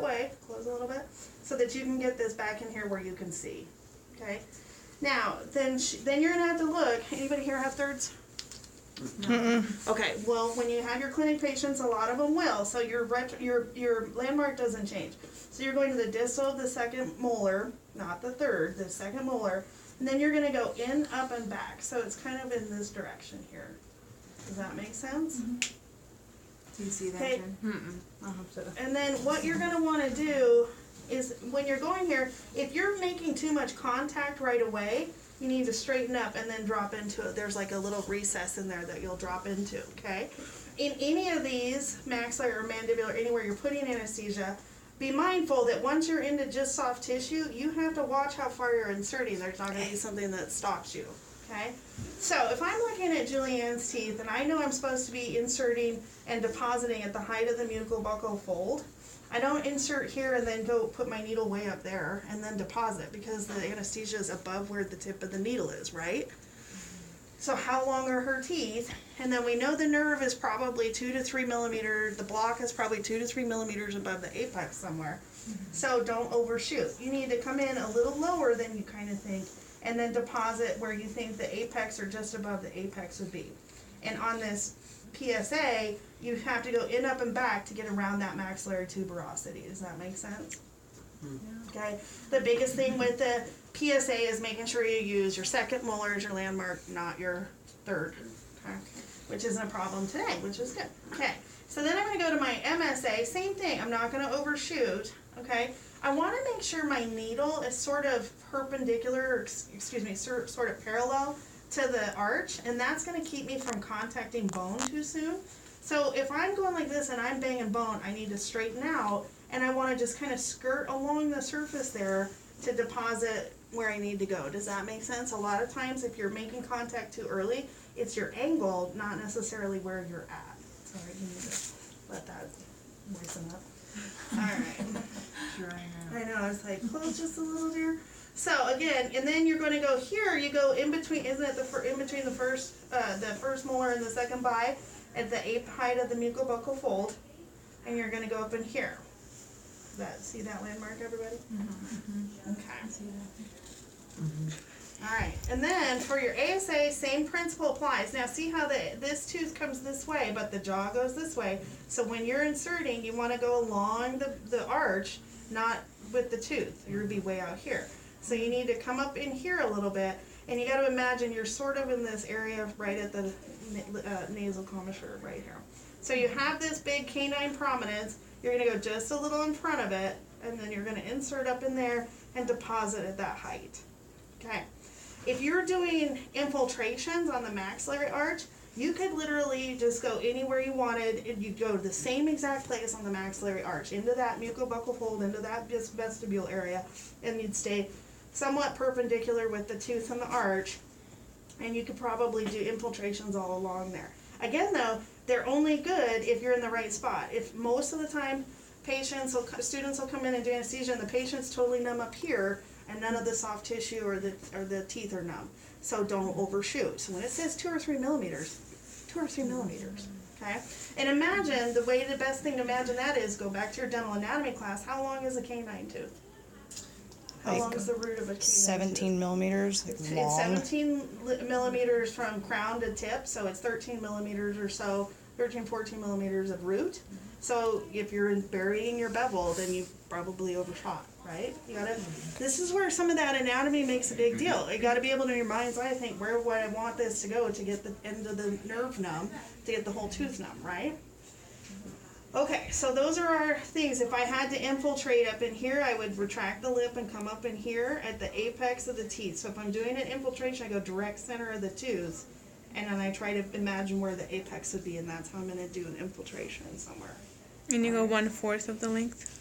separate way, close a little bit, so that you can get this back in here where you can see. Okay? Now, then you're going to have to look. Anybody here have thirds? No. Okay, well, when you have your clinic patients, a lot of them will, so your landmark doesn't change. So you're going to the distal of the second molar, not the third, the second molar, and then you're going to go in, up, and back. So it's kind of in this direction here. Does that make sense? Mm-hmm. Do you see that, Okay. Jen? I'll have to. And then what you're going to want to do is, when you're going here, if you're making too much contact right away, you need to straighten up and then drop into it. There's like a little recess in there that you'll drop into, okay? In any of these, maxillary or mandibular, anywhere you're putting anesthesia, be mindful that once you're into just soft tissue, you have to watch how far you're inserting. There's not going to be something that stops you, okay? So if I'm looking at Julianne's teeth and I know I'm supposed to be inserting and depositing at the height of the mucobuccal fold, I don't insert here and then go put my needle way up there and then deposit, because the anesthesia is above where the tip of the needle is, right? So how long are her teeth? And then we know the nerve is probably 2 to 3 millimeters. The block is probably 2 to 3 millimeters above the apex somewhere. So don't overshoot. You need to come in a little lower than you kind of think, and then deposit where you think the apex or just above the apex would be. And on this PSA, you have to go in, up, and back to get around that maxillary tuberosity. Does that make sense? Okay. The biggest thing with the PSA is making sure you use your second molar as your landmark, not your third. Okay. Which isn't a problem today, which is good. Okay. So then I'm going to go to my MSA. Same thing. I'm not going to overshoot. Okay. I want to make sure my needle is sort of perpendicular, or excuse me, sort of parallel to the arch, and that's going to keep me from contacting bone too soon. So if I'm going like this and I'm banging bone, I need to straighten out, and I want to just kind of skirt along the surface there to deposit where I need to go. Does that make sense? A lot of times if you're making contact too early, it's your angle, not necessarily where you're at. Sorry, you need to let that moisten up. All right. I know, I was like, close just a little, dear. So again, and then you're going to go here. You go in between. Isn't it in between the first molar and the second bi at the height of the mucobuccal fold, and you're going to go up in here. See that landmark, everybody? Mm-hmm. Okay. Mm-hmm. All right, and then for your ASA, same principle applies. Now see how this tooth comes this way, but the jaw goes this way. So when you're inserting, you want to go along the arch, not with the tooth. You're going to be way out here. So you need to come up in here a little bit, and you got to imagine you're sort of in this area right at the nasal commissure right here. So you have this big canine prominence. You're going to go just a little in front of it, and then you're going to insert up in there and deposit at that height. Okay. If you're doing infiltrations on the maxillary arch, you could literally just go anywhere you wanted, and you'd go to the same exact place on the maxillary arch, into that mucobuccal fold, into that vestibule area, and you'd stay somewhat perpendicular with the tooth and the arch, and you could probably do infiltrations all along there. Again though, they're only good if you're in the right spot. If most of the time students will come in and do anesthesia and the patient's totally numb up here and none of the soft tissue or the teeth are numb. So don't overshoot. So when it says 2 or 3 millimeters, 2 or 3 millimeters. Okay? And imagine, the best thing to imagine that is, go back to your dental anatomy class, how long is a canine tooth? How long is the root of a canine 17 tooth? millimeters, It's long. 17 millimeters from crown to tip, so it's 13 millimeters or so, 13, 14 millimeters of root. So if you're burying your bevel, then you've probably overshot, right? This is where some of that anatomy makes a big deal. You gotta be able to, in your mind's eye, think, where would I want this to go to get the end of the nerve numb, to get the whole tooth numb, right? Okay, so those are our things. If I had to infiltrate up in here, I would retract the lip and come up in here at the apex of the teeth. So if I'm doing an infiltration, I go direct center of the tooth, and then I try to imagine where the apex would be, and that's how I'm going to do an infiltration somewhere. And you go 1/4 of the length?